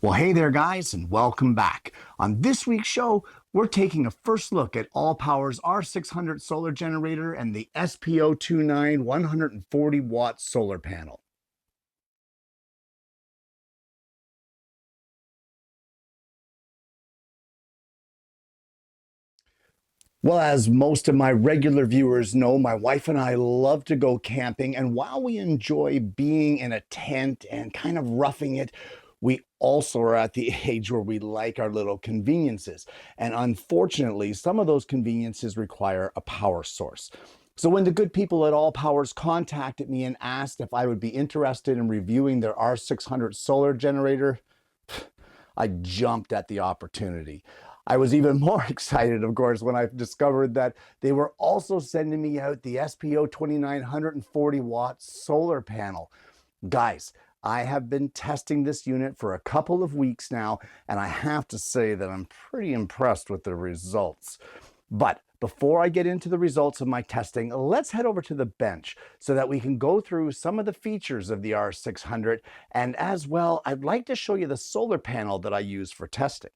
Well, hey there, guys, and welcome back. On this week's show, we're taking a first look at Allpowers R600 solar generator and the SP029 140-watt solar panel. Well, as most of my regular viewers know, my wife and I love to go camping, and while we enjoy being in a tent and kind of roughing it, we also are at the age where we like our little conveniences. And unfortunately, some of those conveniences require a power source. So when the good people at All Powers contacted me and asked if I would be interested in reviewing their R600 solar generator, I jumped at the opportunity. I was even more excited, of course, when I discovered that they were also sending me out the SP029 140-watt solar panel. Guys, I have been testing this unit for a couple of weeks now, and I have to say that I'm pretty impressed with the results. But before I get into the results of my testing, let's head over to the bench so that we can go through some of the features of the R600. And as well, I'd like to show you the solar panel that I use for testing.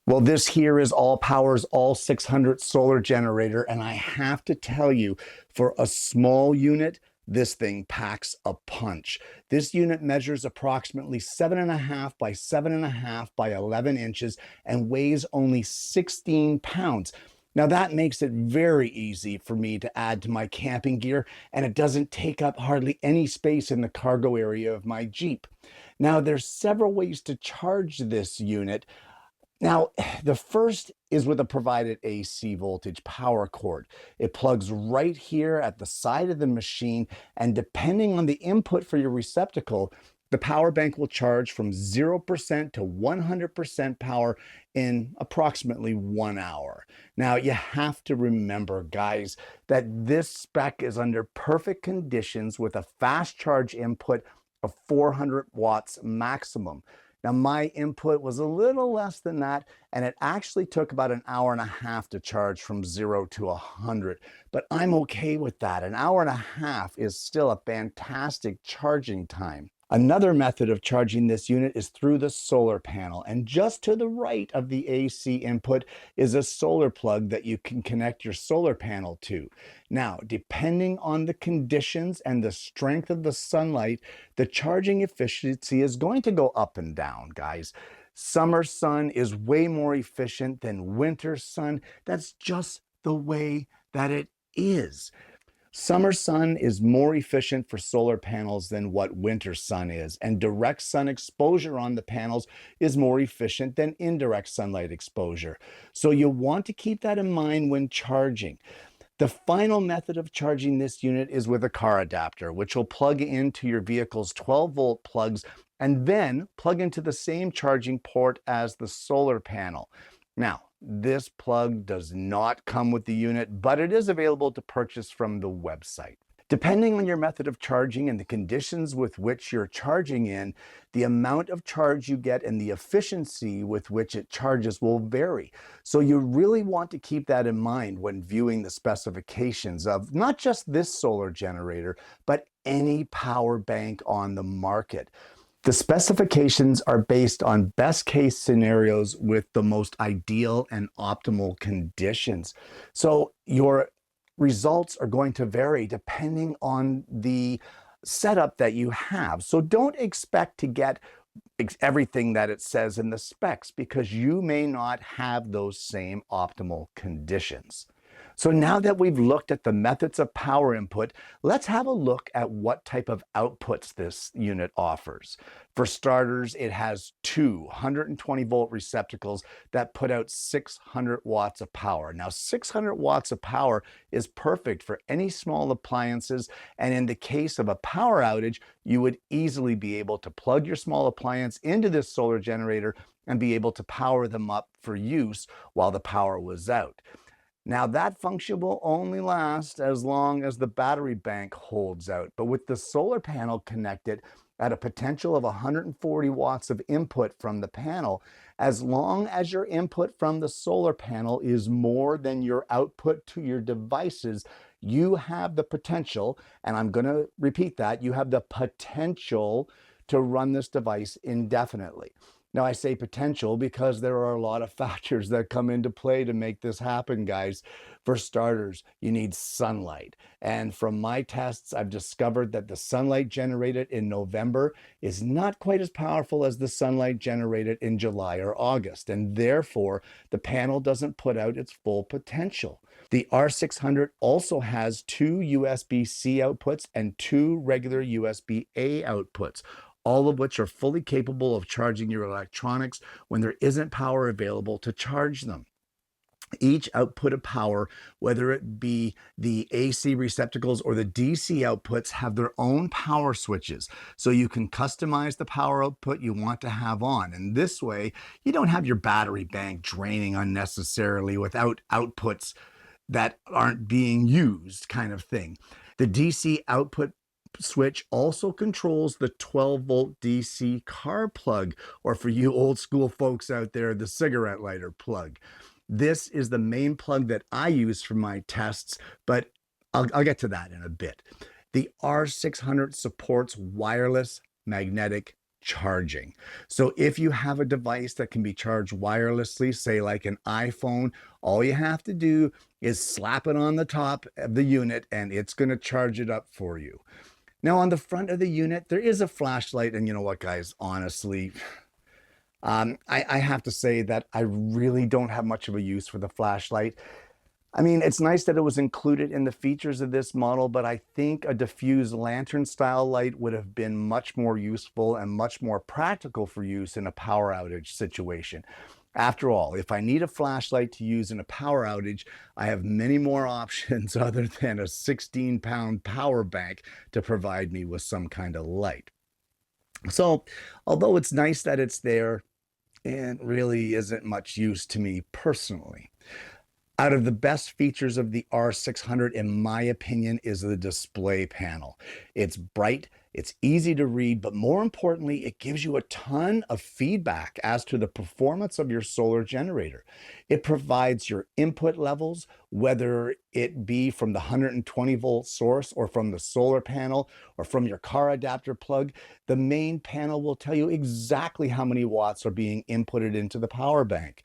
Well, this here is Allpowers All600 solar generator, and I have to tell you, for a small unit, this thing packs a punch. This unit measures approximately 7.5 by 7.5 by 11 inches and weighs only 16 pounds. Now that makes it very easy for me to add to my camping gear, and it doesn't take up hardly any space in the cargo area of my Jeep. Now there's several ways to charge this unit. Now, the first is with a provided AC voltage power cord. It plugs right here at the side of the machine, and depending on the input for your receptacle, the power bank will charge from 0% to 100% power in approximately 1 hour. Now, you have to remember, guys, that this spec is under perfect conditions with a fast charge input of 400 watts maximum. Now, my input was a little less than that, and it actually took about 1.5 hours to charge from 0 to 100. But I'm okay with that. 1.5 hours is still a fantastic charging time. Another method of charging this unit is through the solar panel, and just to the right of the AC input is a solar plug that you can connect your solar panel to. Now, depending on the conditions and the strength of the sunlight, the charging efficiency is going to go up and down, guys. Summer sun is way more efficient than winter sun. That's just the way that it is. Summer sun is more efficient for solar panels than what winter sun is, and direct sun exposure on the panels is more efficient than indirect sunlight exposure. So you want to keep that in mind when charging. The final method of charging this unit is with a car adapter, which will plug into your vehicle's 12-volt plugs and then plug into the same charging port as the solar panel. Now, this plug does not come with the unit, but it is available to purchase from the website. Depending on your method of charging and the conditions with which you're charging in, the amount of charge you get and the efficiency with which it charges will vary. So you really want to keep that in mind when viewing the specifications of not just this solar generator, but any power bank on the market. The specifications are based on best case scenarios with the most ideal and optimal conditions. So your results are going to vary depending on the setup that you have. So don't expect to get everything that it says in the specs, because you may not have those same optimal conditions. So now that we've looked at the methods of power input, let's have a look at what type of outputs this unit offers. For starters, it has two 120-volt receptacles that put out 600 watts of power. Now, 600 watts of power is perfect for any small appliances, and in the case of a power outage, you would easily be able to plug your small appliance into this solar generator and be able to power them up for use while the power was out. Now, that function will only last as long as the battery bank holds out, but with the solar panel connected at a potential of 140 watts of input from the panel, as long as your input from the solar panel is more than your output to your devices, you have the potential, and I'm going to repeat that, you have the potential to run this device indefinitely. Now, I say potential because there are a lot of factors that come into play to make this happen, guys. For starters, you need sunlight. And from my tests, I've discovered that the sunlight generated in November is not quite as powerful as the sunlight generated in July or August. And therefore, the panel doesn't put out its full potential. The R600 also has two USB-C outputs and two regular USB-A outputs, all of which are fully capable of charging your electronics when there isn't power available to charge them. Each output of power, whether it be the AC receptacles or the DC outputs, have their own power switches. So you can customize the power output you want to have on. And this way, you don't have your battery bank draining unnecessarily without outputs that aren't being used, kind of thing. The DC output switch also controls the 12-volt DC car plug, or for you old school folks out there, the cigarette lighter plug. This is the main plug that I use for my tests, but I'll get to that in a bit. The R600 supports wireless magnetic charging. So if you have a device that can be charged wirelessly, say like an iPhone, all you have to do is slap it on the top of the unit and it's going to charge it up for you. Now, on the front of the unit, there is a flashlight. And you know what, guys, honestly, I have to say that I really don't have much of a use for the flashlight. I mean, it's nice that it was included in the features of this model, but I think a diffused lantern style light would have been much more useful and much more practical for use in a power outage situation. After all, if I need a flashlight to use in a power outage, I have many more options other than a 16-pound power bank to provide me with some kind of light. So, although it's nice that it's there, it really isn't much use to me personally. Out of the best features of the R600, in my opinion, is the display panel. It's bright, it's easy to read, but more importantly, it gives you a ton of feedback as to the performance of your solar generator. It provides your input levels, whether it be from the 120-volt source or from the solar panel or from your car adapter plug. The main panel will tell you exactly how many watts are being inputted into the power bank.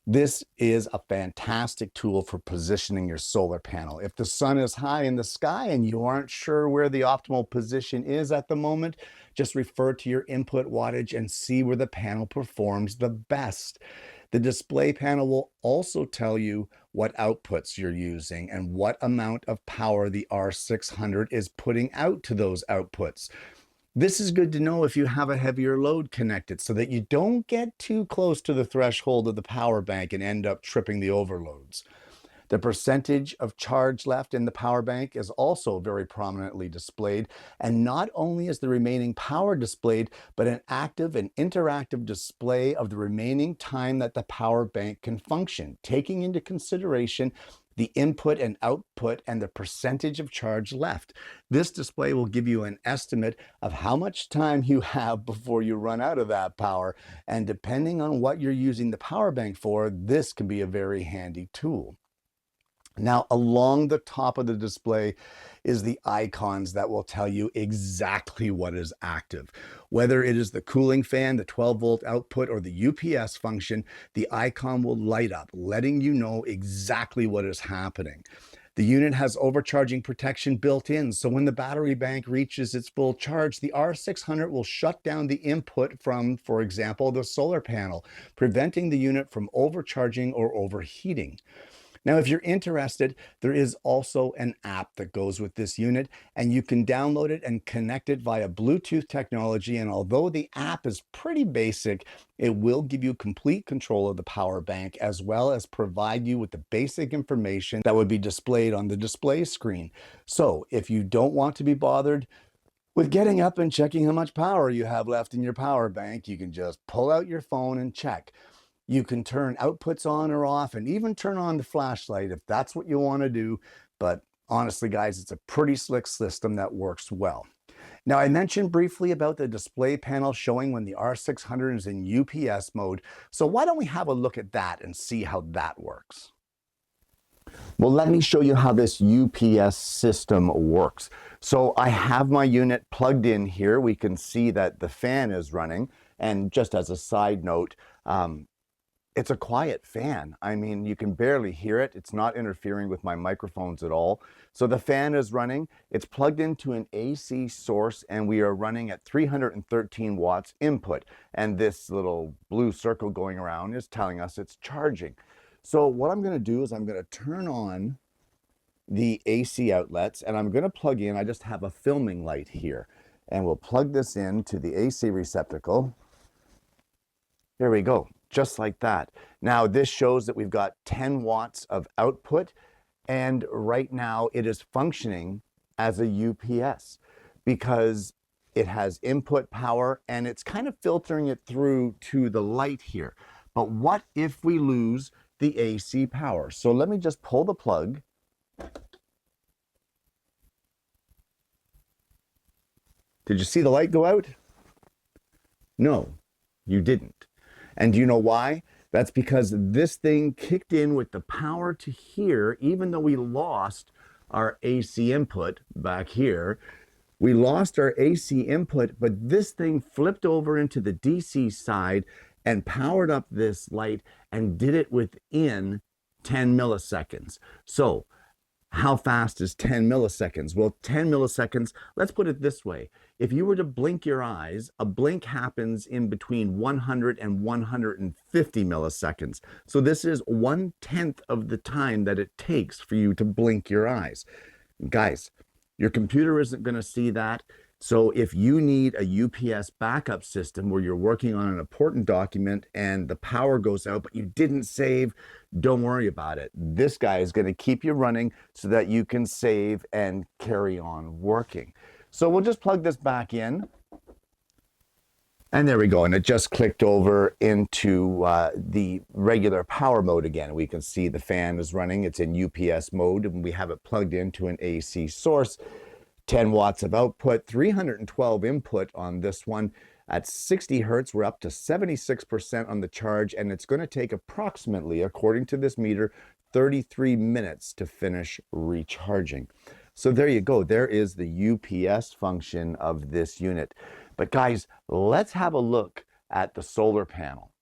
This is a fantastic tool for positioning your solar panel. If the sun is high in the sky and you aren't sure where the optimal position is at the moment, just refer to your input wattage and see where the panel performs the best. The display panel will also tell you what outputs you're using and what amount of power the R600 is putting out to those outputs. This is good to know if you have a heavier load connected so that you don't get too close to the threshold of the power bank and end up tripping the overloads. The percentage of charge left in the power bank is also very prominently displayed, and not only is the remaining power displayed, but an active and interactive display of the remaining time that the power bank can function, taking into consideration the input and output and the percentage of charge left. This display will give you an estimate of how much time you have before you run out of that power, and depending on what you're using the power bank for, this can be a very handy tool. Now, along the top of the display is the icons that will tell you exactly what is active. Whether it is the cooling fan, the 12-volt output, or the UPS function, the icon will light up, letting you know exactly what is happening. The unit has overcharging protection built in, so when the battery bank reaches its full charge, the R600 will shut down the input from, for example, the solar panel, preventing the unit from overcharging or overheating. Now, if you're interested, there is also an app that goes with this unit, and you can download it and connect it via Bluetooth technology. And although the app is pretty basic, it will give you complete control of the power bank, as well as provide you with the basic information that would be displayed on the display screen. So if you don't want to be bothered with getting up and checking how much power you have left in your power bank, you can just pull out your phone and check. You can turn outputs on or off and even turn on the flashlight if that's what you want to do. But honestly, guys, it's a pretty slick system that works well. Now, I mentioned briefly about the display panel showing when the R600 is in UPS mode. So why don't we have a look at that and see how that works? Well, let me show you how this UPS system works. So I have my unit plugged in here. We can see that the fan is running. And just as a side note, it's a quiet fan. I mean, you can barely hear it. It's not interfering with my microphones at all. So the fan is running. It's plugged into an AC source, and we are running at 313 watts input. And this little blue circle going around is telling us it's charging. So what I'm going to do is I'm going to turn on the AC outlets, and I'm going to plug in. I just have a filming light here, and we'll plug this into the AC receptacle. There we go, just like that. Now this shows that we've got 10 watts of output, and right now it is functioning as a UPS because it has input power and it's kind of filtering it through to the light here. But what if we lose the AC power? So let me just pull the plug. Did you see the light go out? No, you didn't. And do you know why? That's because this thing kicked in with the power to here, even though we lost our AC input back here. We lost our AC input, but this thing flipped over into the DC side and powered up this light and did it within 10 milliseconds. So how fast is 10 milliseconds? Well, 10 milliseconds, let's put it this way. If you were to blink your eyes, a blink happens in between 100 and 150 milliseconds. So this is 1/10 of the time that it takes for you to blink your eyes. Guys, your computer isn't going to see that. So if you need a UPS backup system where you're working on an important document and the power goes out, but you didn't save, don't worry about it. This guy is going to keep you running so that you can save and carry on working. So we'll just plug this back in. And there we go. And it just clicked over into the regular power mode again. We can see the fan is running. It's in UPS mode, and we have it plugged into an AC source. 10 watts of output, 312 input on this one. At 60 hertz, we're up to 76% on the charge, and it's going to take approximately, according to this meter, 33 minutes to finish recharging. So there you go. There is the UPS function of this unit. But guys, let's have a look at the solar panel.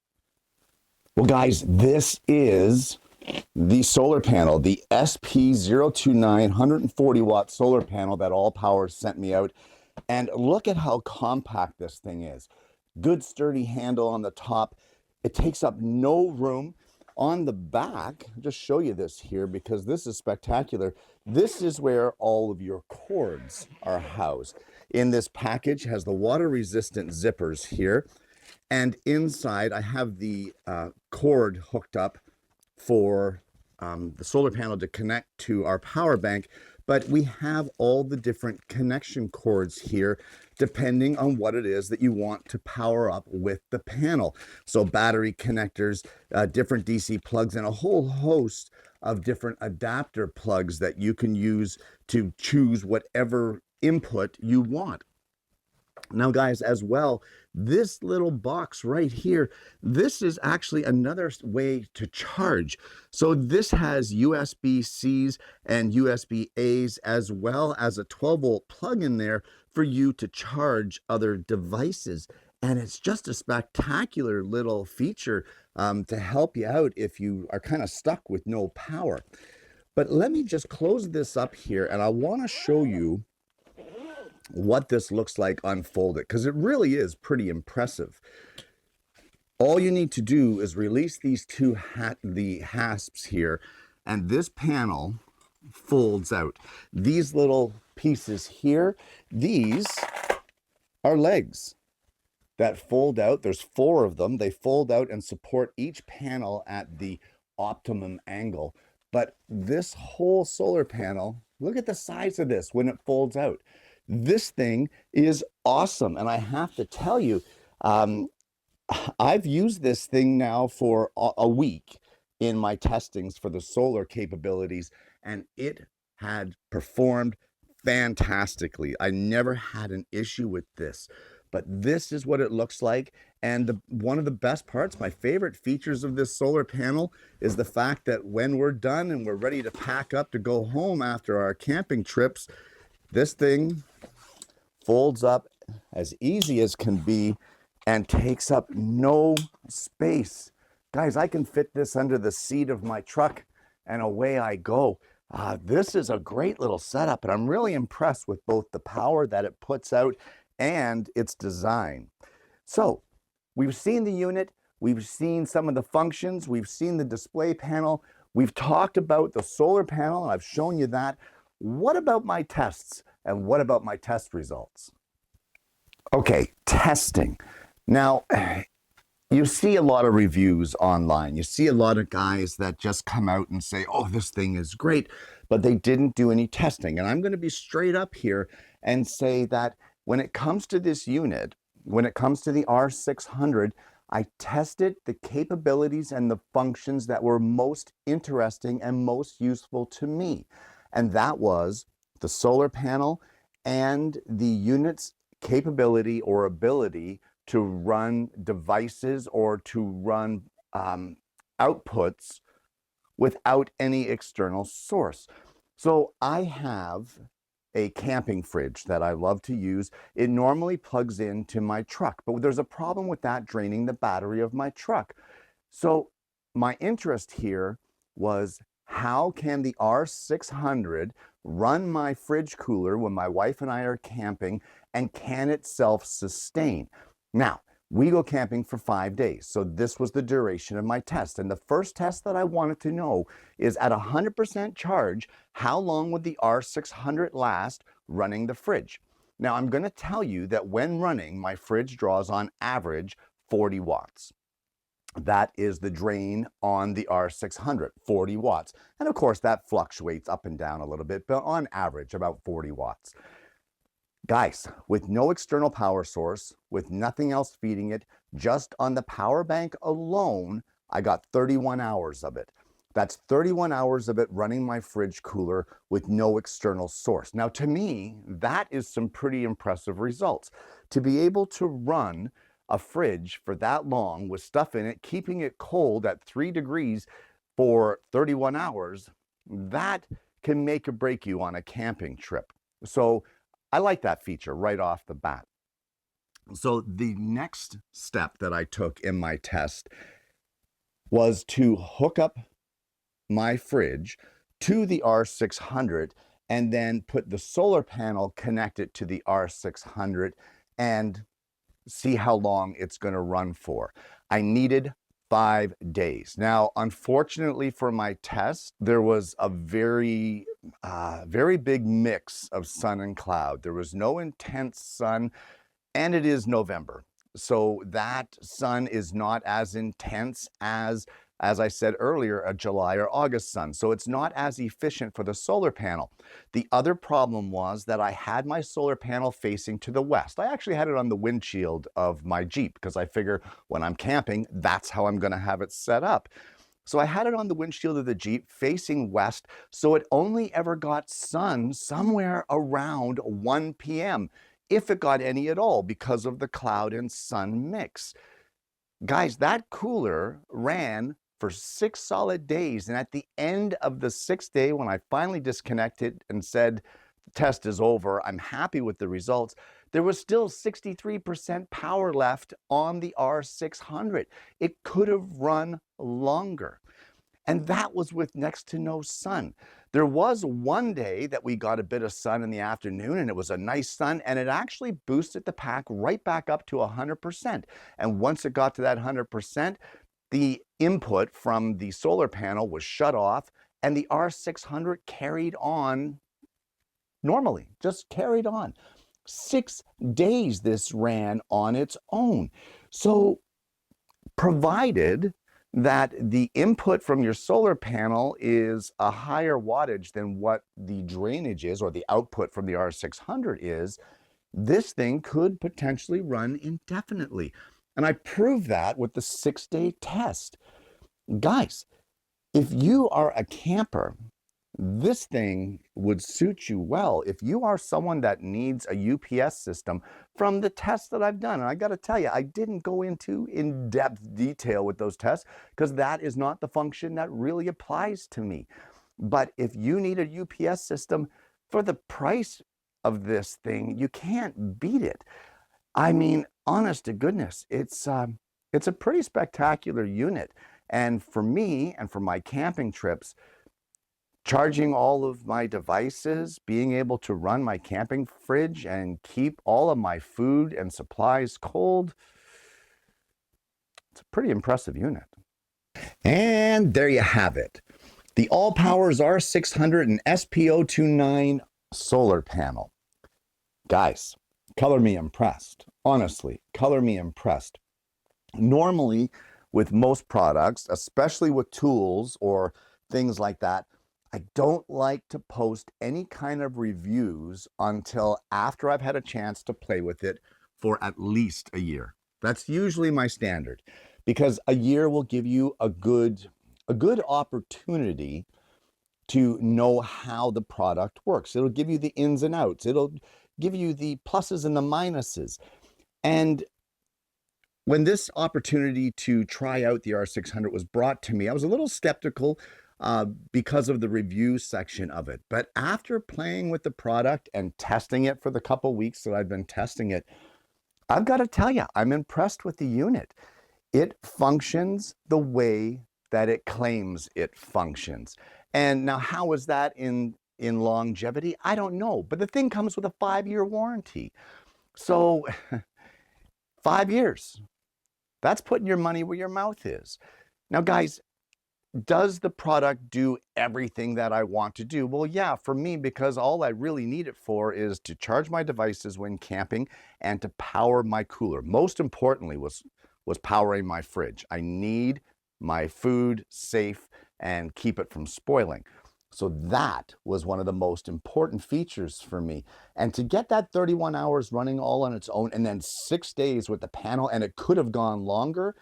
Well, guys, this is the solar panel, the SP029 140 watt solar panel that Allpowers sent me out. And look at how compact this thing is. Good sturdy handle on the top. It takes up no room. On the back, I'll just show you this here because this is spectacular. This is where all of your cords are housed. In this package has the water resistant zippers here. And inside I have the cord hooked up for the solar panel to connect to our power bank, but we have all the different connection cords here depending on what it is that you want to power up with the panel. So battery connectors, different DC plugs, and a whole host of different adapter plugs that you can use to choose whatever input you want. Now, guys, as well, this little box right here, this is actually another way to charge. So this has USB-Cs and USB-As, as well as a 12-volt plug in there for you to charge other devices. And it's just a spectacular little feature to help you out if you are kind of stuck with no power. But let me just close this up here, and I want to show you what this looks like unfolded, because it really is pretty impressive. All you need to do is release these two hasps here, and this panel folds out. These little pieces here, these are legs that fold out. There's 4 of them. They fold out and support each panel at the optimum angle. But this whole solar panel, look at the size of this when it folds out. This thing is awesome. And I have to tell you, I've used this thing now for a week in my testings for the solar capabilities, and it had performed fantastically. I never had an issue with this, but this is what it looks like. And one of the best parts, my favorite features of this solar panel, is the fact that when we're done and we're ready to pack up to go home after our camping trips, this thing folds up as easy as can be and takes up no space. Guys, I can fit this under the seat of my truck and away I go. This is a great little setup, and I'm really impressed with both the power that it puts out and its design. So we've seen the unit, we've seen some of the functions, we've seen the display panel, we've talked about the solar panel, and I've shown you that. What about my tests, and what about my test results? Okay, testing. Now, you see a lot of reviews online. You see a lot of guys that just come out and say, oh, this thing is great, but they didn't do any testing. And I'm going to be straight up here and say that when it comes to this unit, when it comes to the R600, I tested the capabilities and the functions that were most interesting and most useful to me. And that was the solar panel and the unit's capability or ability to run devices or to run outputs without any external source. So I have a camping fridge that I love to use. It normally plugs into my truck, but there's a problem with that draining the battery of my truck. So my interest here was, how can the R600 run my fridge cooler when my wife and I are camping, and can it self-sustain? Now, we go camping for 5 days, so this was the duration of my test. And the first test that I wanted to know is, at 100% charge, how long would the R600 last running the fridge? Now, I'm going to tell you that when running, my fridge draws on average 40 watts. That is the drain on the R600, 40 watts. And of course, that fluctuates up and down a little bit, but on average, about 40 watts. Guys, with no external power source, with nothing else feeding it, just on the power bank alone, I got 31 hours of it. That's 31 hours of it running my fridge cooler with no external source. Now, to me, that is some pretty impressive results. To be able to run a fridge for that long with stuff in it, keeping it cold at 3 degrees for 31 hours, that can make or break you on a camping trip. So I like that feature right off the bat. So the next step that I took in my test was to hook up my fridge to the R600 and then put the solar panel connected to the R600 and see how long it's going to run for. I needed 5 days. Now, unfortunately for my test, there was a very big mix of sun and cloud. There was no intense sun, and it is November. So that sun is not as intense as I said earlier, a July or August sun. So it's not as efficient for the solar panel. The other problem was that I had my solar panel facing to the west. I actually had it on the windshield of my Jeep because I figure when I'm camping, that's how I'm going to have it set up. So I had it on the windshield of the Jeep facing west, so it only ever got sun somewhere around 1 p.m., if it got any at all, because of the cloud and sun mix. Guys, that cooler ran for 6 solid days, and at the end of the 6th day, when I finally disconnected and said, the test is over, I'm happy with the results, there was still 63% power left on the R600. It could have run longer. And that was with next to no sun. There was one day that we got a bit of sun in the afternoon, and it was a nice sun, and it actually boosted the pack right back up to 100%. And once it got to that 100%, the input from the solar panel was shut off, and the R600 carried on normally, just carried on. 6 days this ran on its own. So provided that the input from your solar panel is a higher wattage than what the drainage is, or the output from the R600 is, this thing could potentially run indefinitely. And I proved that with the 6-day test. Guys, if you are a camper, this thing would suit you well. If you are someone that needs a UPS system, from the tests that I've done, and I got to tell you, I didn't go into in-depth detail with those tests because that is not the function that really applies to me. But if you need a UPS system for the price of this thing, you can't beat it. I mean, honest to goodness, it's a pretty spectacular unit. And for me and for my camping trips, charging all of my devices, being able to run my camping fridge and keep all of my food and supplies cold, it's a pretty impressive unit. And there you have it. The Allpowers R600 and SP029 solar panel. Guys, color me impressed. Honestly, color me impressed. Normally, with most products, especially with tools or things like that, I don't like to post any kind of reviews until after I've had a chance to play with it for at least a year. That's usually my standard, because a year will give you a good opportunity to know how the product works. It'll give you the ins and outs. It'll give you the pluses and the minuses. And when this opportunity to try out the R600 was brought to me, I was a little skeptical because of the review section of it. But after playing with the product and testing it for the couple weeks that I've been testing it, I've got to tell you, I'm impressed with the unit. It functions the way that it claims it functions. And now, how is that in longevity? I don't know. But the thing comes with a 5-year warranty. So 5 years. That's putting your money where your mouth is. Now, guys, does the product do everything that I want to do? Well, yeah, for me, because all I really need it for is to charge my devices when camping and to power my cooler. Most importantly was powering my fridge. I need my food safe and keep it from spoiling. So that was one of the most important features for me. And to get that 31 hours running all on its own and then 6 days with the panel, and it could have gone longer,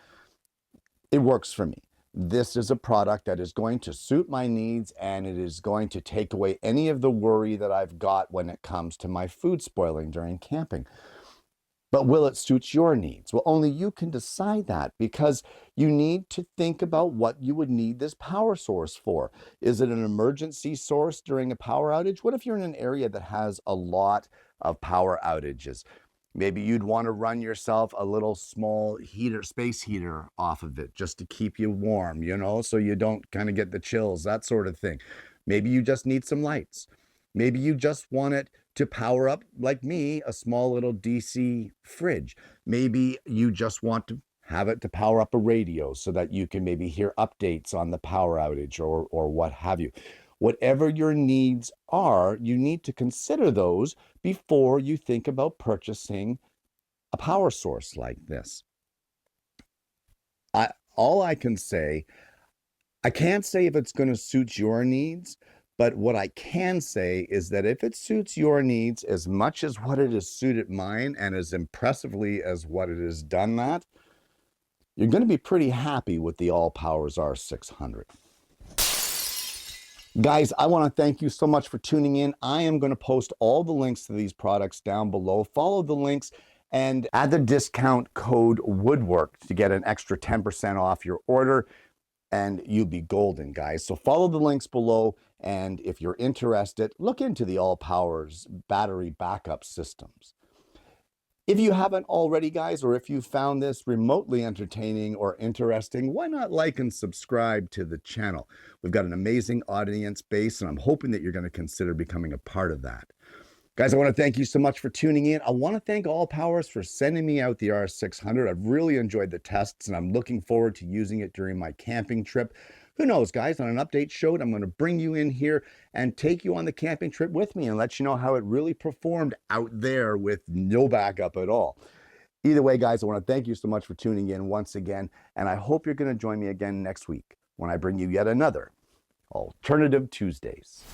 it works for me. This is a product that is going to suit my needs, and it is going to take away any of the worry that I've got when it comes to my food spoiling during camping. But will it suit your needs? Well, only you can decide that, because you need to think about what you would need this power source for. Is it an emergency source during a power outage? What if you're in an area that has a lot of power outages? Maybe you'd want to run yourself a little small heater, space heater off of it just to keep you warm, so you don't kind of get the chills, that sort of thing. Maybe you just need some lights. Maybe you just want it to power up, like me, a small little DC fridge. Maybe you just want to have it to power up a radio so that you can maybe hear updates on the power outage or what have you. Whatever your needs are, you need to consider those before you think about purchasing a power source like this. All I can say, I can't say if it's going to suit your needs, but what I can say is that if it suits your needs as much as what it has suited mine, and as impressively as what it has done that, you're going to be pretty happy with the Allpowers R600. Guys, I want to thank you so much for tuning in. I am going to post all the links to these products down below. Follow the links and add the discount code WOODWORK to get an extra 10% off your order, and you'll be golden, guys. So follow the links below, and if you're interested, look into the Allpowers battery backup systems. If you haven't already, guys, or if you found this remotely entertaining or interesting, why not like and subscribe to the channel? We've got an amazing audience base, and I'm hoping that you're going to consider becoming a part of that. Guys, I want to thank you so much for tuning in. I want to thank Allpowers for sending me out the R600. I've really enjoyed the tests, and I'm looking forward to using it during my camping trip. Who knows, guys, on an update show, I'm going to bring you in here and take you on the camping trip with me and let you know how it really performed out there with no backup at all. Either way, guys, I want to thank you so much for tuning in once again, and I hope you're going to join me again next week when I bring you yet another Alternative Tuesdays.